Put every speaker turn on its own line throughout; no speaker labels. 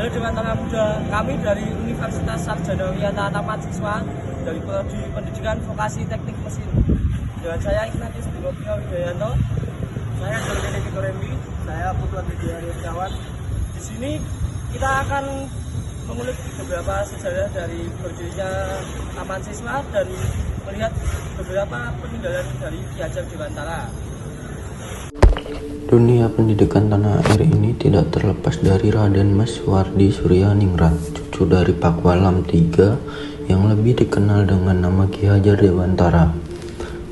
Halo Dewantara Muda, kami dari Universitas Sarjana Wiyata Taman Siswa dari Prodi Pendidikan Vokasi Teknik Mesin. Dengan saya Ignatius Dinotio Wijayanto, saya Jolene Nikorembi, saya Putra Widya Setiawan. Di sini kita akan mengulik beberapa sejarah dari berdirinya Taman Siswa dan melihat beberapa peninggalan dari Ki Hajar Dewantara.
Dunia pendidikan tanah air ini tidak terlepas dari Raden Mas Wardi Suryaningrat, cucu dari Pakualam III yang lebih dikenal dengan nama Ki Hajar Dewantara.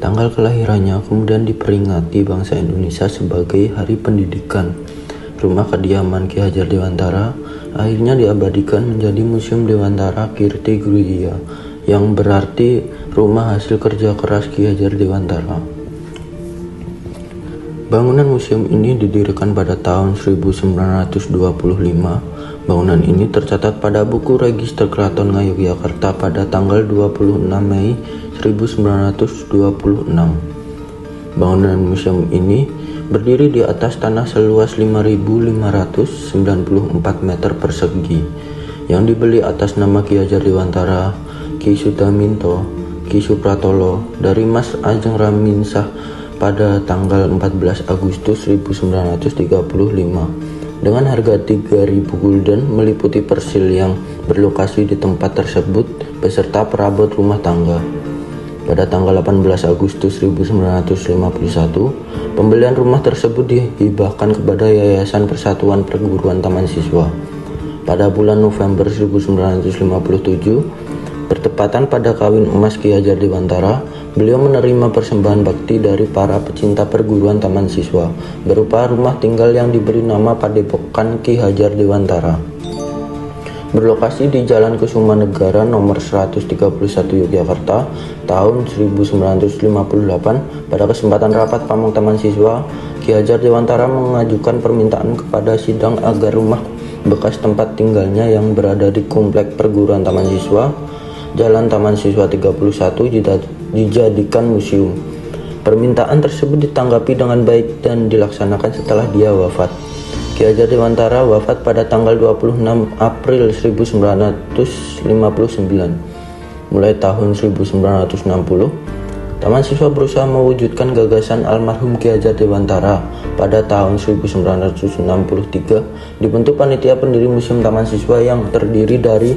Tanggal kelahirannya kemudian diperingati bangsa Indonesia sebagai Hari Pendidikan. Rumah kediaman Ki Hajar Dewantara akhirnya diabadikan menjadi Museum Dewantara Kirti Griya, yang berarti rumah hasil kerja keras Ki Hajar Dewantara. Bangunan museum ini didirikan pada tahun 1925. Bangunan ini tercatat pada buku Register Keraton Ngayogyakarta pada tanggal 26 Mei 1926. Bangunan museum ini berdiri di atas tanah seluas 5.594 meter persegi yang dibeli atas nama Ki Hajar Dewantara, Ki Sudaminto, Ki Supratolo dari Mas Ajeng Raminsah pada tanggal 14 Agustus 1935 dengan harga 3.000 gulden meliputi persil yang berlokasi di tempat tersebut beserta perabot rumah tangga. Pada tanggal 18 Agustus 1951, pembelian rumah tersebut dihibahkan kepada Yayasan Persatuan Perguruan Taman Siswa. Pada bulan November 1957, bertepatan pada kawin emas Ki Hajar Dewantara, beliau menerima persembahan bakti dari para pecinta perguruan Taman Siswa berupa rumah tinggal yang diberi nama Padepokan Ki Hajar Dewantara. Berlokasi di Jalan Kusumanegara nomor 131 Yogyakarta tahun 1958, pada kesempatan rapat pamong Taman Siswa, Ki Hajar Dewantara mengajukan permintaan kepada sidang agar rumah bekas tempat tinggalnya yang berada di komplek perguruan Taman Siswa, Jalan Taman Siswa 31 dijadikan museum. Permintaan tersebut ditanggapi dengan baik dan dilaksanakan setelah dia wafat. Ki Hajar Dewantara wafat pada tanggal 26 April 1959. Mulai tahun 1960, Taman Siswa berusaha mewujudkan gagasan almarhum Ki Hajar Dewantara. Pada tahun 1963, dibentuk panitia pendiri Museum Taman Siswa yang terdiri dari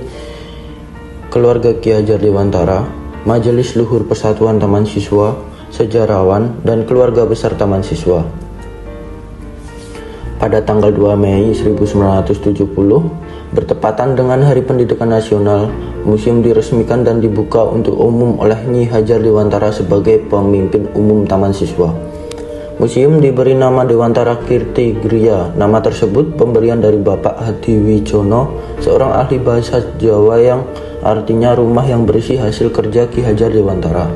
keluarga Ki Hajar Dewantara, Majelis Luhur Persatuan Taman Siswa, sejarawan, dan keluarga besar Taman Siswa. Pada tanggal 2 Mei 1970, bertepatan dengan Hari Pendidikan Nasional, museum diresmikan dan dibuka untuk umum oleh Nyi Hajar Dewantara sebagai pemimpin umum Taman Siswa. Museum diberi nama Dewantara Kirti Griya. Nama tersebut pemberian dari Bapak Hadiwijono, seorang ahli bahasa Jawa yang artinya rumah yang berisi hasil kerja Ki Hajar Dewantara.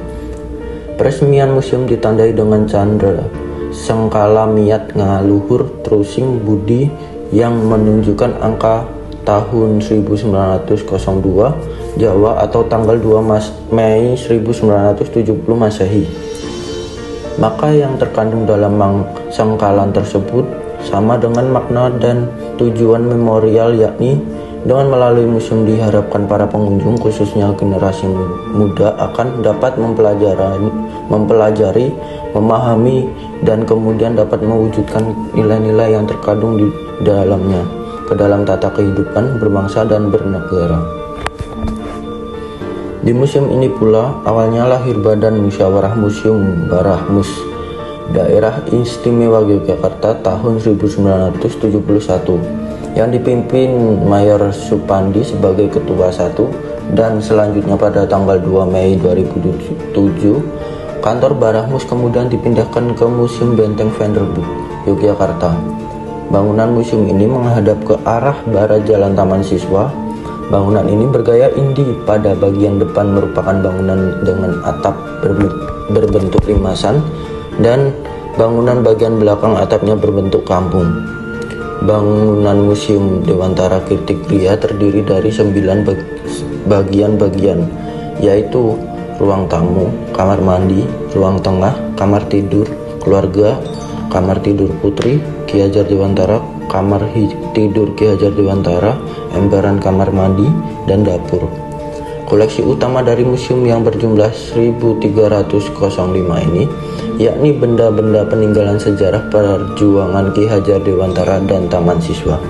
Peresmian museum ditandai dengan candra Sengkala Miat Ngaluhur Trusing Budi yang menunjukkan angka tahun 1902 Jawa atau tanggal 2 Mei 1970 Masehi. Maka yang terkandung dalam sengkalan tersebut sama dengan makna dan tujuan memorial, yakni dengan melalui museum diharapkan para pengunjung khususnya generasi muda akan dapat mempelajari, memahami, dan kemudian dapat mewujudkan nilai-nilai yang terkandung di dalamnya ke dalam tata kehidupan berbangsa dan bernegara. Di museum ini pula awalnya lahir Badan Musyawarah Museum Barahmus Daerah Istimewa Yogyakarta tahun 1971 yang dipimpin Mayor Supandi sebagai ketua 1, dan selanjutnya pada tanggal 2 Mei 2007 Kantor Barahmus kemudian dipindahkan ke Museum Benteng Vanderbilt, Yogyakarta. Bangunan museum ini menghadap ke arah barat Jalan Taman Siswa. Bangunan ini bergaya Indi. Pada bagian depan merupakan bangunan dengan atap berbentuk limasan dan bangunan bagian belakang atapnya berbentuk kampung. Bangunan Museum Dewantara Kirtikriya terdiri dari 9 bagian-bagian, yaitu ruang tamu, kamar mandi, ruang tengah, kamar tidur keluarga, kamar tidur putri Ki Hajar Dewantara, kamar tidur Ki Hajar Dewantara, emperan kamar mandi, dan dapur. Koleksi utama dari museum yang berjumlah 1305 ini yakni benda-benda peninggalan sejarah perjuangan Ki Hajar Dewantara dan Taman Siswa.